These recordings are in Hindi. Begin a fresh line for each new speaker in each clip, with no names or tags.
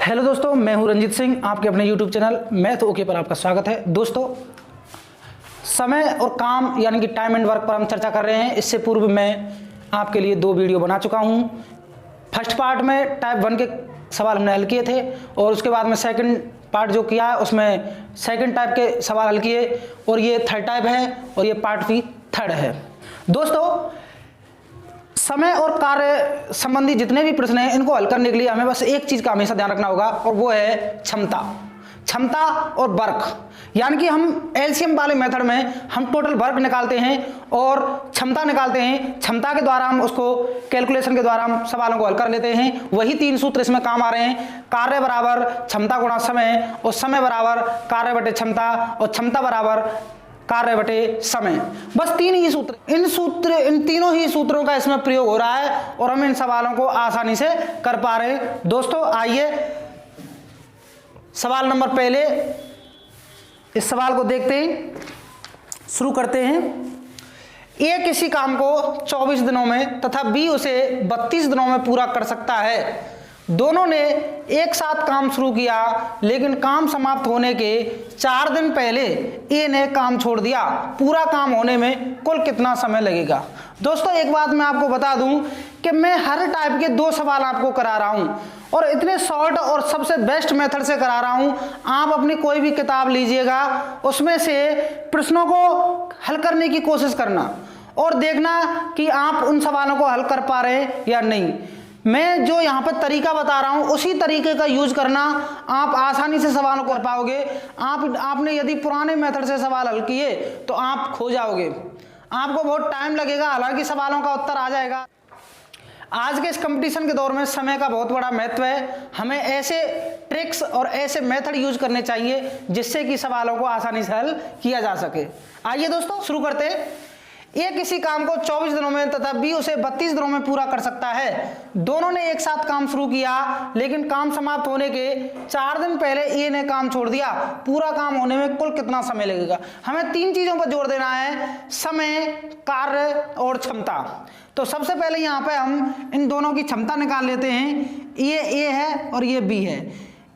हेलो दोस्तों, मैं हूं रंजीत सिंह, आपके अपने यूट्यूब चैनल मैथ ओके पर आपका स्वागत है। दोस्तों, समय और काम यानी कि टाइम एंड वर्क पर हम चर्चा कर रहे हैं। इससे पूर्व मैं आपके लिए 2 वीडियो बना चुका हूं। फर्स्ट पार्ट में टाइप 1 के सवाल हमने हल किए थे और उसके बाद में सेकंड पार्ट जो किया है उसमें सेकंड टाइप के सवाल हल किए और ये थर्ड टाइप है और ये पार्ट भी थर्ड है। दोस्तों, समय और कार्य संबंधी जितने भी प्रश्न हैं इनको हल करने के लिए हमें बस एक चीज का हमेशा ध्यान रखना होगा और वो है क्षमता और वर्क। यानी कि हम एलसीएम वाले मेथड में हम टोटल वर्क निकालते हैं और क्षमता निकालते हैं। क्षमता के द्वारा हम उसको कैलकुलेशन के द्वारा हम सवालों को हल कर लेते हैं। वही 3 सूत्र इसमें काम आ रहे हैं। कार्य बराबर क्षमता गुणा समय और समय बराबर कार्य बटे क्षमता और क्षमता बराबर कार्य बटे समय। बस 3 ही सूत्र, इन तीनों ही सूत्रों का इसमें प्रयोग हो रहा है और हम इन सवालों को आसानी से कर पा रहे हैं। दोस्तों, आइए सवाल नंबर पहले इस सवाल को देखते हैं, शुरू करते हैं। ए किसी काम को 24 दिनों में तथा बी उसे 32 दिनों में पूरा कर सकता है। दोनों ने एक साथ काम शुरू किया, लेकिन काम समाप्त होने के 4 दिन पहले ए ने काम छोड़ दिया। पूरा काम होने में कुल कितना समय लगेगा? दोस्तों, एक बात मैं आपको बता दूं कि मैं हर टाइप के 2 सवाल आपको करा रहा हूं और इतने शॉर्ट और सबसे बेस्ट मेथड से करा रहा हूं। आप अपनी कोई भी किताब लीजिएगा, उसमें से प्रश्नों को हल करने की कोशिश करना और देखना कि आप उन सवालों को हल कर पा रहे हैं या नहीं। मैं जो यहाँ पर तरीका बता रहा हूँ उसी तरीके का यूज करना, आप आसानी से सवालों कर पाओगे। आपने यदि पुराने मेथड से सवाल हल किए तो आप खो जाओगे, आपको बहुत टाइम लगेगा, हालांकि सवालों का उत्तर आ जाएगा। आज के इस कंपटीशन के दौर में समय का बहुत बड़ा महत्व है। हमें ऐसे ट्रिक्स और ऐसे मेथड यूज करने चाहिए जिससे कि सवालों को आसानी से हल किया जा सके। आइए दोस्तों, शुरू करते हैं। ए किसी काम को 24 दिनों में तथा बी उसे 32 दिनों में पूरा कर सकता है। दोनों ने एक साथ काम शुरू किया, लेकिन काम समाप्त होने के 4 दिन पहले ए ने काम छोड़ दिया। पूरा काम होने में कुल कितना समय लगेगा? हमें 3 चीजों पर जोर देना है, समय, कार्य और क्षमता। तो सबसे पहले यहाँ पे हम इन दोनों की क्षमता निकाल लेते हैं। ये ए है और ये बी है।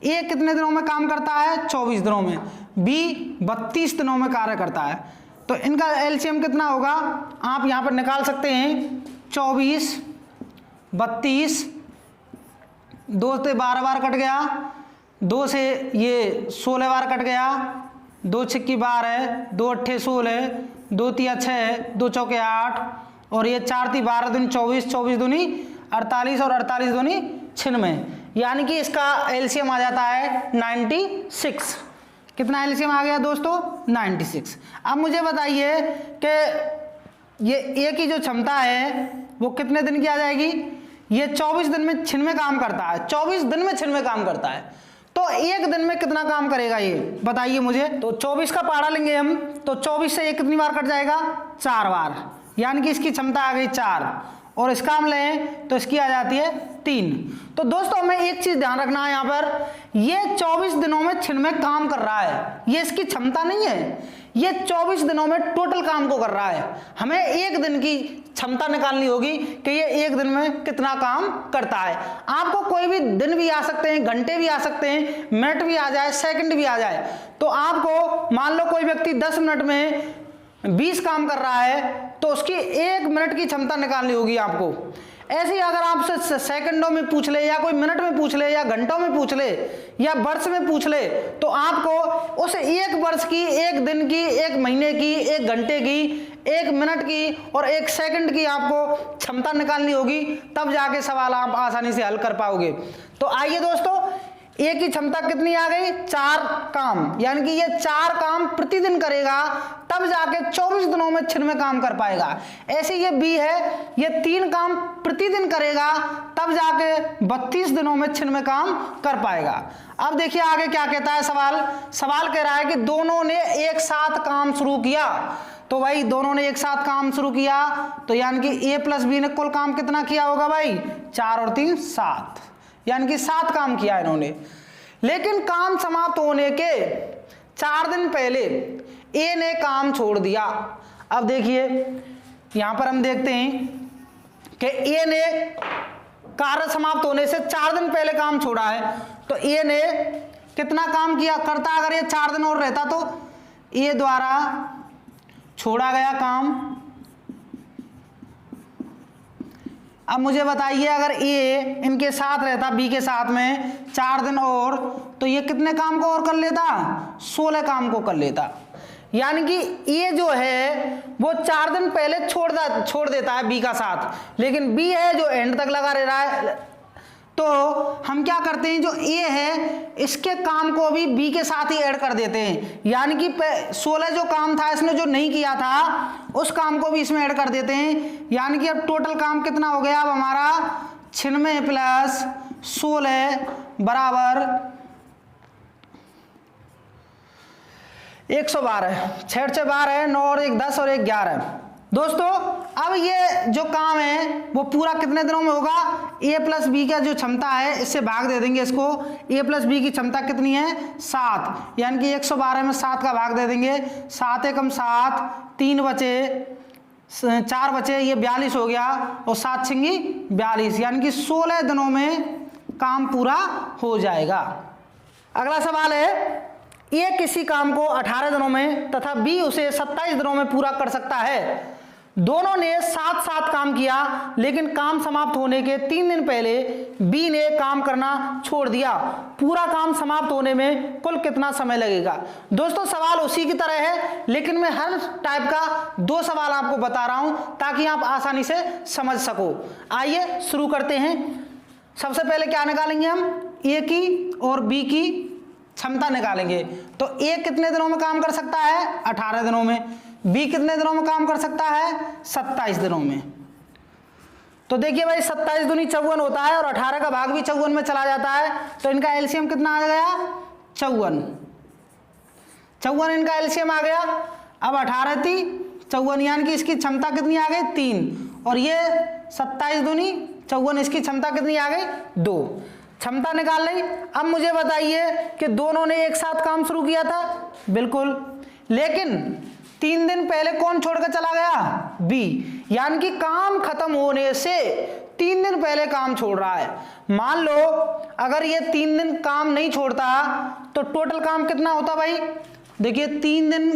ए कितने दिनों में काम करता है? 24 दिनों में। बी 32 दिनों में कार्य करता है। तो इनका एलसीएम कितना होगा आप यहाँ पर निकाल सकते हैं। 24, 32, 2 से 12 बार कट गया, 2 से ये 16 बार कट गया, 2 छिक्की 12, 2 अट्ठे 16, 2 तिया 6, 2 चौके 8 और ये 4 ती 12 दूनी 24, 24 दूनी 48 और 48 दूनी 96। यानी कि इसका एलसीएम आ जाता है 96। कितना एलसीएम आ गया दोस्तों? 96। अब मुझे बताइए कि ये ए की जो क्षमता है वो कितने दिन की आ जाएगी? ये 24 दिन में 96 काम करता है। 24 दिन में 96 काम करता है, तो एक दिन में कितना काम करेगा ये बताइए मुझे। तो 24 का पहाड़ा लेंगे हम, तो 24 से ये कितनी बार कट जाएगा? 4 बार। यानी कि इसकी क्षमता आ गई 4 और इसका हम लें तो इसकी आ जाती है 3। तो दोस्तों, हमें एक चीज ध्यान रखना है, यहाँ पर ये 24 दिनों में 96 काम कर रहा है, ये इसकी क्षमता नहीं है, ये 24 दिनों में टोटल काम को कर रहा है। हमें एक दिन की क्षमता निकालनी होगी कि ये एक दिन में कितना काम करता है। आपको कोई भी दिन भी आ सकते हैं, घंटे भी आ सकते हैं, मिनट भी आ जाए, सेकंड भी आ जाए। तो आपको मान लो कोई व्यक्ति 10 मिनट में 20 काम कर रहा है तो उसकी 1 मिनट की क्षमता निकालनी होगी आपको। ऐसे ही अगर आपसे सेकंडों में पूछ ले या कोई मिनट में पूछ ले या घंटों में पूछ ले या वर्ष में पूछ ले, तो आपको उस 1 वर्ष की, 1 दिन की, 1 महीने की, 1 घंटे की, 1 मिनट की और 1 सेकंड की आपको क्षमता निकालनी होगी, तब जाके सवाल आप आसानी से हल कर पाओगे। तो आइए दोस्तों, ए की क्षमता कितनी आ गई? 4 काम। यानी कि ये 4 काम प्रतिदिन करेगा, तब जाके 24 दिनों में 96 काम कर पाएगा। ऐसे ये बी है, ये 3 काम प्रतिदिन करेगा, तब जाके 32 दिनों में 96 काम कर पाएगा। अब देखिए आगे क्या कहता है सवाल कह रहा है कि दोनों ने एक साथ काम शुरू किया। तो भाई दोनों ने एक साथ काम शुरू किया, तो यानी कि ए प्लस बी ने कुल काम कितना किया होगा भाई? 4 और 3 7, यानी कि 7 काम किया इन्होंने। लेकिन काम समाप्त होने के 4 दिन पहले ए ने काम छोड़ दिया। अब देखिए यहां पर हम देखते हैं कि ए ने कार्य समाप्त होने से 4 दिन पहले काम छोड़ा है, तो ए ने कितना काम किया करता, अगर ये 4 दिन और रहता तो ए द्वारा छोड़ा गया काम। अब मुझे बताइए अगर ए इनके साथ रहता, बी के साथ में 4 दिन और, तो ये कितने काम को और कर लेता, 16 काम को कर लेता। यानी कि ए जो है वो 4 दिन पहले छोड़ देता है बी का साथ, लेकिन बी है जो एंड तक लगा रह रहा है। तो हम क्या करते हैं, जो ए है इसके काम को भी बी के साथ ही ऐड कर देते हैं, यानी कि 16 जो काम था इसने जो नहीं किया था उस काम को भी इसमें ऐड कर देते हैं। यानी कि अब टोटल काम कितना हो गया, अब हमारा 96 प्लस 16 बराबर 112। 6 से 12, 9 और 1 10 और 1 11। दोस्तों अब ये जो काम है वो पूरा कितने दिनों में होगा, a प्लस बी का जो क्षमता है इससे भाग दे देंगे इसको। a प्लस बी की क्षमता कितनी है, 7, यानी कि 112 में 7 का भाग दे देंगे। 7 एकम 7, 3 बचे, 4 बचे, ये 42 हो गया, और 7 छिंगी 42, यानी कि 16 दिनों में काम पूरा हो जाएगा। अगला सवाल है, ए किसी काम को 18 दिनों में तथा बी उसे 27 दिनों में पूरा कर सकता है। दोनों ने साथ साथ काम किया, लेकिन काम समाप्त होने के 3 दिन पहले बी ने काम करना छोड़ दिया। पूरा काम समाप्त होने में कुल कितना समय लगेगा। दोस्तों सवाल उसी की तरह है, लेकिन मैं हर टाइप का 2 सवाल आपको बता रहा हूं ताकि आप आसानी से समझ सको। आइए शुरू करते हैं। सबसे पहले क्या निकालेंगे हम, ए की और बी की क्षमता निकालेंगे। तो ए कितने दिनों में काम कर सकता है, 18 दिनों में। बी कितने दिनों में काम कर सकता है, 27 दिनों में। तो देखिए भाई 27 दूनी 54 होता है, और 18 का भाग भी 54 में चला जाता है, तो इनका एलसीएम कितना आ गया, 54 इनका एलसीएम आ गया। अब 18 थी 54, यानी कि इसकी क्षमता कितनी आ गई, 3, और ये 27 दूनी 54, इसकी क्षमता कितनी आ गई, 2। क्षमता निकाल ली। अब मुझे बताइए कि दोनों ने एक साथ काम शुरू किया था, बिल्कुल, लेकिन 3 दिन पहले कौन छोड़कर चला गया, बी, यानी कि काम खत्म होने से 3 दिन पहले काम छोड़ रहा है। मान लो अगर ये 3 दिन काम नहीं छोड़ता तो टोटल काम कितना होता भाई, देखिए 3 दिन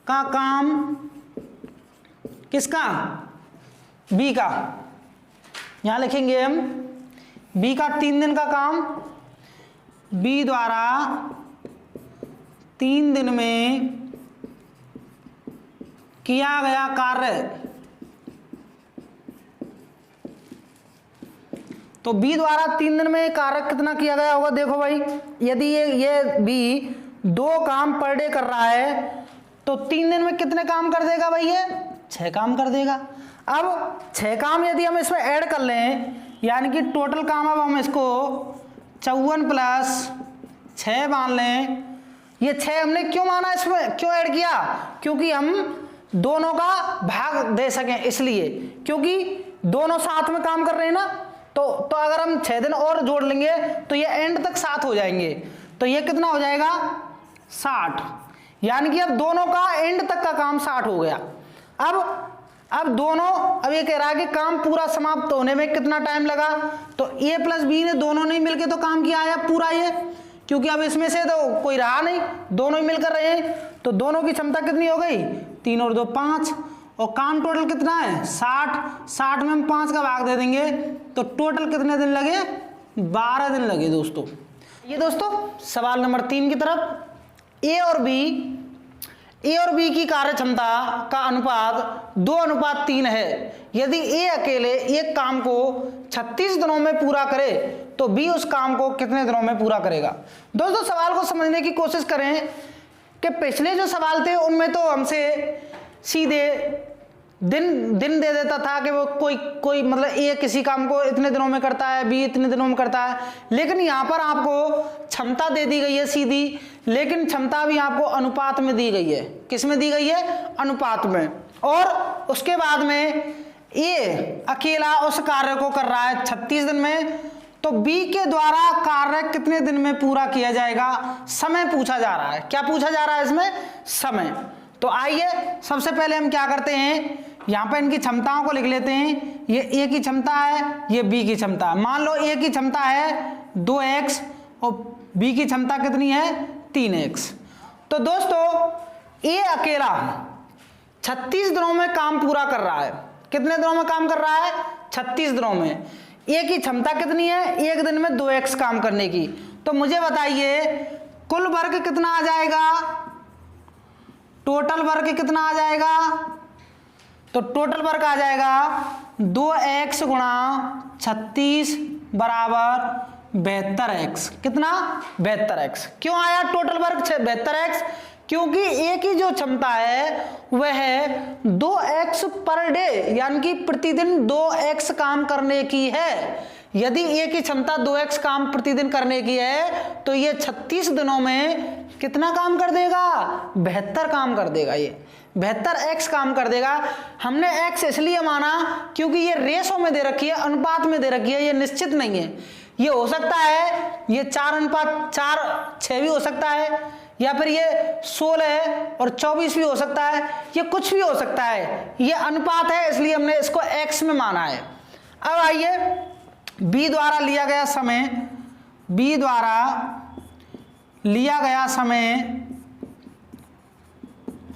का काम किसका, बी का, यहां लिखेंगे हम बी का 3 दिन का काम, बी द्वारा 3 दिन में किया गया कार्य। तो बी द्वारा 3 दिन में कार्य कितना किया गया होगा, देखो भाई यदि ये बी 2 काम पर डे कर रहा है तो 3 दिन में कितने काम कर देगा भाई, ये 6 काम कर देगा। अब 6 काम यदि हम इसमें ऐड कर लें, यानी कि टोटल काम अब हम इसको 54 प्लस 6 मान लें। ये 6 हमने क्यों माना, इसमें क्यों ऐड किया, क्योंकि हम दोनों का भाग दे सकें, इसलिए क्योंकि दोनों साथ में काम कर रहे हैं ना। तो अगर हम 6 दिन और जोड़ लेंगे तो ये एंड तक 7 हो जाएंगे, तो ये कितना हो जाएगा 60, यानी कि अब दोनों का एंड तक का काम 60 हो गया। अब दोनों, अब ये कह रहा है कि काम पूरा समाप्त होने में कितना टाइम लगा, तो ए प्लस बी ने दोनों ने मिलकर तो काम किया है पूरा ये, क्योंकि अब इसमें से तो कोई रहा नहीं, दोनों ही मिलकर रहे हैं, तो दोनों की क्षमता कितनी हो गई, 3 और 2 5, और काम टोटल कितना है 60 में हम 5 का भाग दे देंगे, तो टोटल कितने दिन लगे, 12 दिन लगे दोस्तों। ये दोस्तों सवाल नंबर 3 की तरफ, ए और बी की कार्य क्षमता का अनुपात 2:3 है। यदि ए अकेले एक काम को 36 दिनों में पूरा करे तो बी उस काम को कितने दिनों में पूरा करेगा। दोस्तों सवाल को समझने की कोशिश करें कि पिछले जो सवाल थे उनमें तो हमसे सीधे दिन दे देता था कि वो कोई मतलब ए किसी काम को इतने दिनों में करता है, बी इतने दिनों में करता है, लेकिन यहाँ पर आपको क्षमता दे दी गई है सीधी, लेकिन क्षमता भी आपको अनुपात में दी गई है। किस में दी गई है, अनुपात में। और उसके बाद में ए अकेला उस कार्य को कर रहा है 36 दिन में, तो बी के द्वारा कार्य कितने दिन में पूरा किया जाएगा, समय पूछा जा रहा है। क्या पूछा जा रहा है इसमें, समय। तो आइए सबसे पहले हम क्या करते हैं यहाँ पे इनकी क्षमताओं को लिख लेते हैं। ये ए की क्षमता है, ये बी की क्षमता है। मान लो ए की क्षमता है 2x और बी की क्षमता कितनी है 3x। तो दोस्तों ए अकेला 36 दिनों में काम पूरा कर रहा है। कितने दिनों में काम कर रहा है 36 दिनों में। ए की क्षमता कितनी है एक दिन में 2x काम करने की। तो मुझे बताइए कुल वर्क कितना आ जाएगा, टोटल वर्क कितना आ जाएगा। तो टोटल वर्क आ जाएगा 2x गुणा 36 बराबर 72x। कितना 72x। क्यों आया टोटल वर्क 72x, क्योंकि ए की जो क्षमता है वह है 2x पर डे, यानी कि प्रतिदिन 2x काम करने की है। यदि ए की क्षमता 2x काम प्रतिदिन करने की है तो ये 36 दिनों में कितना काम कर देगा 72 काम कर देगा। ये 72x काम कर देगा। हमने x इसलिए माना क्योंकि ये रेशो में दे रखी है, अनुपात में दे रखी है, ये निश्चित नहीं है। ये हो सकता है ये 4:4:6 भी हो सकता है, या फिर ये 16 और 24 भी हो सकता है, ये कुछ भी हो सकता है। ये अनुपात है इसलिए हमने इसको x में माना है। अब आइए b द्वारा लिया गया समय, b द्वारा लिया गया समय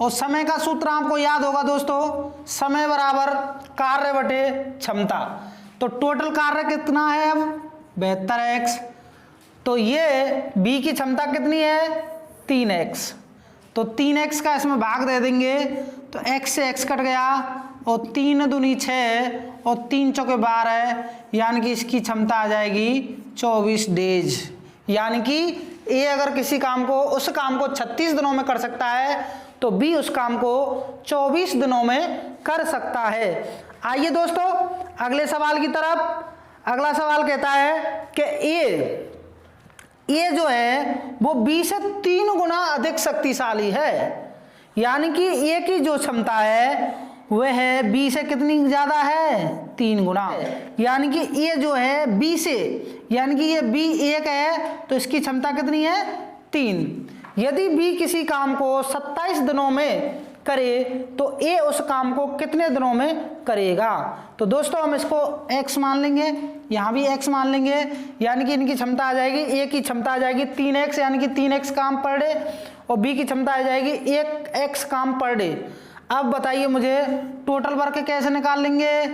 और समय का सूत्र आपको याद होगा दोस्तों, समय बराबर कार्य बटे क्षमता। तो टोटल कार्य कितना है अब 72x। तो ये b की क्षमता कितनी है 3x। तो 3x का इसमें भाग दे देंगे तो x से x कट गया और 3 दूनी 6 और 3 चौके 12, यानी कि इसकी क्षमता आ जाएगी 24 डेज। यानी कि ए अगर किसी काम को उस काम को 36 दिनों में कर सकता है तो बी उस काम को 24 दिनों में कर सकता है। आइए दोस्तों अगले सवाल की तरफ। अगला सवाल कहता है कि ए जो है वो बी से 3 गुना अधिक शक्तिशाली है, यानी कि ए की जो क्षमता है वह है बी से कितनी ज्यादा है 3 गुना। यानी कि ए जो है बी से, यानी कि ये बी 1 है तो इसकी क्षमता कितनी है 3। यदि बी किसी काम को 27 दिनों में करे तो ए उस काम को कितने दिनों में करेगा। तो दोस्तों हम इसको x मान लेंगे, यहाँ भी x मान लेंगे, यानी कि इनकी क्षमता आ जाएगी, ए की क्षमता आ जाएगी 3x, यानी कि 3x काम पर डे, और बी की क्षमता आ जाएगी 1x काम पर डे। अब बताइए मुझे टोटल वर्क कैसे निकाल लेंगे।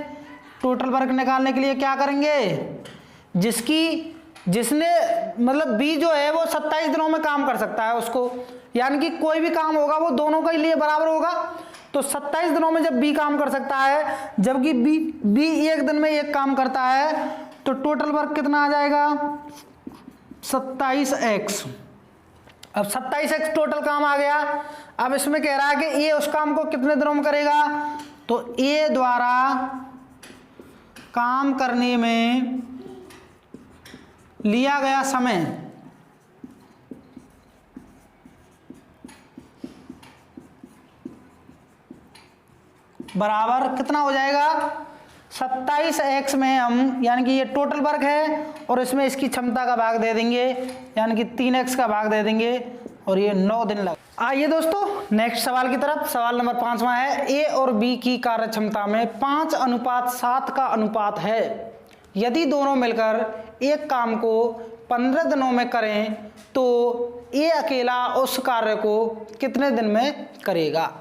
टोटल वर्क निकालने के लिए क्या करेंगे, जिसने मतलब बी जो है वो 27 दिनों में काम कर सकता है उसको, यानी कि कोई भी काम होगा वो दोनों के लिए बराबर होगा। तो 27 दिनों में जब बी काम कर सकता है, जबकि बी एक दिन में एक काम करता है, तो टोटल वर्क कितना आ जाएगा 27x। अब 27x टोटल काम आ गया। अब इसमें कह रहा है कि ए उस काम को कितने दिनों में करेगा। तो ए द्वारा काम करने में लिया गया समय बराबर कितना हो जाएगा 27x में हम, यानी कि ये टोटल वर्क है और इसमें इसकी क्षमता का भाग दे देंगे, यानी कि 3x का भाग दे देंगे, और ये 9 दिन लग। आइए दोस्तों नेक्स्ट सवाल की तरफ। सवाल नंबर 5वां है, ए और बी की कार्य क्षमता में 5:7 का अनुपात है। यदि दोनों मिलकर एक काम को 15 दिनों में करें तो ए अकेला उस कार्य को कितने दिन में करेगा।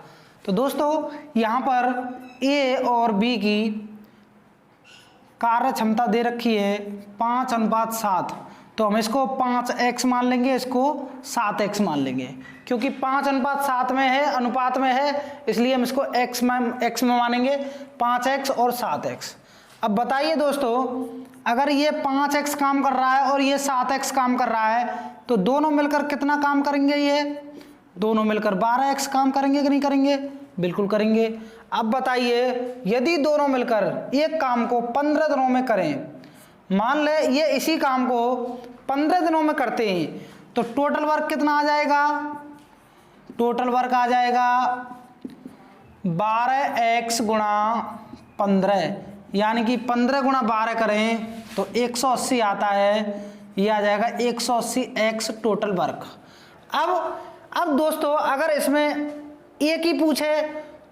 तो दोस्तों यहाँ पर ए और बी की कार्य क्षमता दे रखी है 5:7, तो हम इसको 5x मान लेंगे, इसको 7x मान लेंगे, क्योंकि 5:7 में है, अनुपात में है, इसलिए हम इसको x में मानेंगे, 5x और 7x। अब बताइए दोस्तों अगर ये 5x काम कर रहा है और ये 7x काम कर रहा है तो दोनों मिलकर कितना काम करेंगे, ये दोनों मिलकर 12x काम करेंगे कि नहीं करेंगे, बिल्कुल करेंगे। अब बताइए यदि दोनों मिलकर एक काम को 15 दिनों में करें, मान ले ये इसी काम को 15 दिनों में करते हैं, तो टोटल वर्क कितना आ जाएगा, टोटल वर्क आ जाएगा 12x गुणा 15, यानी कि 15 गुणा 12 करें तो 180 आता है, ये आ जाएगा 180x टोटल वर्क। अब दोस्तों अगर इसमें एक ही पूछे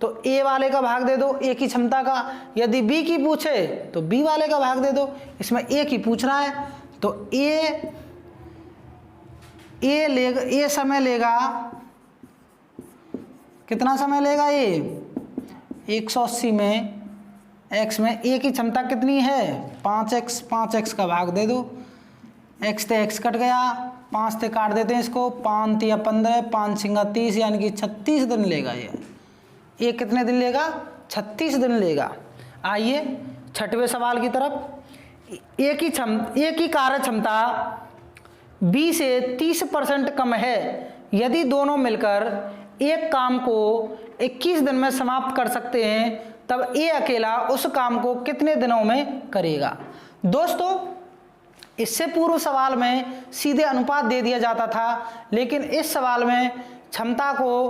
तो ए वाले का भाग दे दो ए की क्षमता का। यदि बी की पूछे तो बी वाले का भाग दे दो। इसमें ए की पूछ रहा है तो ए लेगा, ए समय लेगा, कितना समय लेगा ये 180 में x में ए की क्षमता कितनी है 5x, 5x का भाग दे दो। x से x कट गया, 5 से काट देते हैं इसको, 5 या 15, 5 सिंगा 30 यानी कि 36 दिन लेगा ये कितने दिन लेगा 36 दिन लेगा। आइए छठवें सवाल की तरफ। ए की कार्य क्षमता B से 30% कम है। यदि दोनों मिलकर एक काम को 21 दिन में समाप्त कर सकते हैं तब ए अकेला उस काम को कितने दिनों में करेगा। दोस्तों इससे पूर्व सवाल में सीधे अनुपात दे दिया जाता था, लेकिन इस सवाल में क्षमता को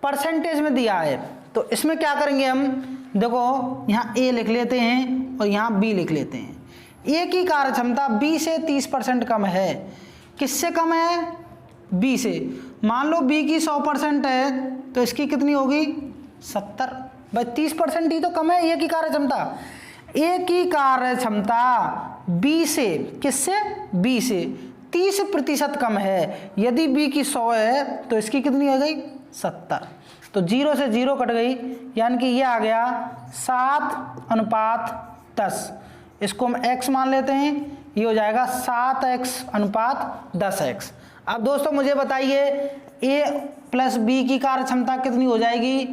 परसेंटेज में दिया है। तो इसमें क्या करेंगे हम, देखो यहाँ ए लिख लेते हैं और यहाँ बी लिख लेते हैं। ए की कार्य क्षमता बी से 30% कम है। किससे कम है बी से। मान लो बी की 100% है तो इसकी कितनी होगी 70। भाई 30% ही तो कम है ए की कार्य क्षमता। ए की कार्य क्षमता बी से, किससे बी से 30% कम है। यदि बी की 100 है तो इसकी कितनी हो गई 70। तो 0 से 0 कट गई, यानी कि ये आ गया 7:10। इसको हम x मान लेते हैं, ये हो जाएगा 7x/10x। अब दोस्तों मुझे बताइए a प्लस b की कार्य क्षमता कितनी हो जाएगी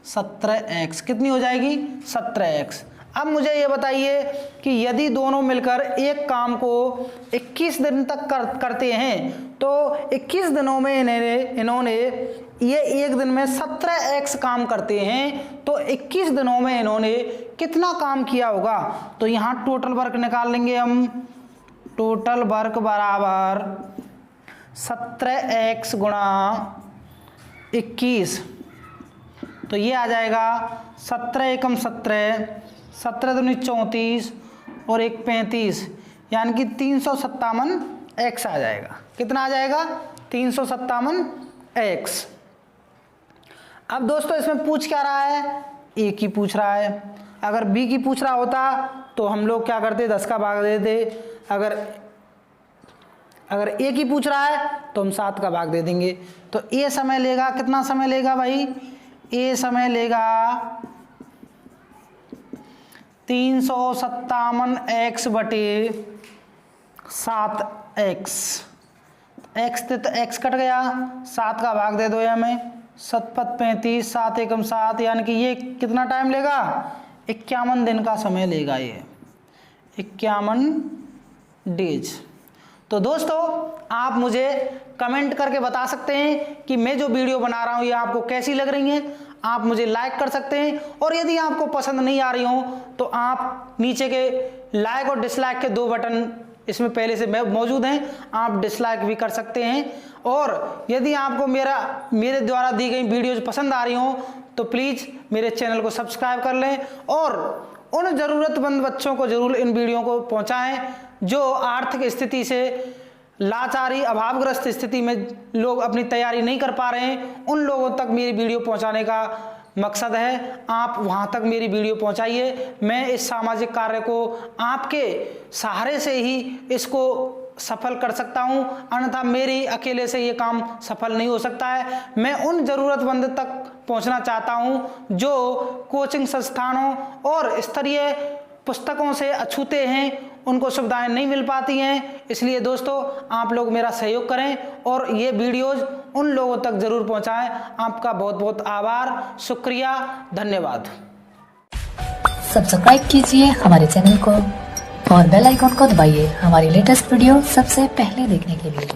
17x। कितनी हो जाएगी 17x। अब मुझे ये बताइए कि यदि दोनों मिलकर एक काम को 21 दिन तक करते हैं तो 21 दिनों में इन्होंने ये एक दिन में 17x काम करते हैं, तो 21 दिनों में इन्होंने कितना काम किया होगा। तो यहाँ टोटल वर्क निकाल लेंगे हम। टोटल वर्क बराबर 17x गुणा 21, तो ये आ जाएगा 17 एकम 17, 17 दूनी 34 और 1 35, यानी कि 357x आ जाएगा। कितना आ जाएगा 357x। अब दोस्तों इसमें पूछ क्या रहा है, ए की पूछ रहा है। अगर बी की पूछ रहा होता तो हम लोग क्या करते 10 का भाग दे देते। अगर ए की पूछ रहा है तो हम 7 का भाग दे देंगे। तो ए समय लेगा, कितना समय लेगा भाई, ए समय लेगा 357x बटे 7x। x थे तो x कट गया, 7 का भाग दे दो हमें, 7 35, 7 एकम 7, यानी कि ये कितना टाइम लेगा 51 दिन का समय लेगा, ये 51 डेज। तो दोस्तों आप मुझे कमेंट करके बता सकते हैं कि मैं जो वीडियो बना रहा हूँ ये आपको कैसी लग रही है। आप मुझे लाइक कर सकते हैं, और यदि आपको पसंद नहीं आ रही हो तो आप नीचे के लाइक और डिसलाइक के 2 बटन इसमें पहले से मौजूद हैं, आप डिसलाइक भी कर सकते हैं। और यदि आपको मेरे द्वारा दी गई वीडियोज पसंद आ रही हो तो प्लीज़ मेरे चैनल को सब्सक्राइब कर लें और उन ज़रूरतमंद बच्चों को ज़रूर इन वीडियो को पहुंचाएं जो आर्थिक स्थिति से लाचारी अभावग्रस्त स्थिति में लोग अपनी तैयारी नहीं कर पा रहे हैं। उन लोगों तक मेरी वीडियो पहुंचाने का मकसद है। आप वहां तक मेरी वीडियो पहुंचाइए। मैं इस सामाजिक कार्य को आपके सहारे से ही इसको सफल कर सकता हूं, अन्यथा मेरी अकेले से ये काम सफल नहीं हो सकता है। मैं उन ज़रूरतमंद तक पहुंचना चाहता हूं जो कोचिंग संस्थानों और स्तरीय पुस्तकों से अछूते हैं, उनको सुविधाएं नहीं मिल पाती हैं। इसलिए दोस्तों आप लोग मेरा सहयोग करें और ये वीडियोज़ उन लोगों तक ज़रूर पहुंचाएं। आपका बहुत बहुत आभार, शुक्रिया, धन्यवाद।
सब्सक्राइब कीजिए हमारे चैनल को और बेल आइकॉन को दबाइए हमारी लेटेस्ट वीडियो सबसे पहले देखने के लिए।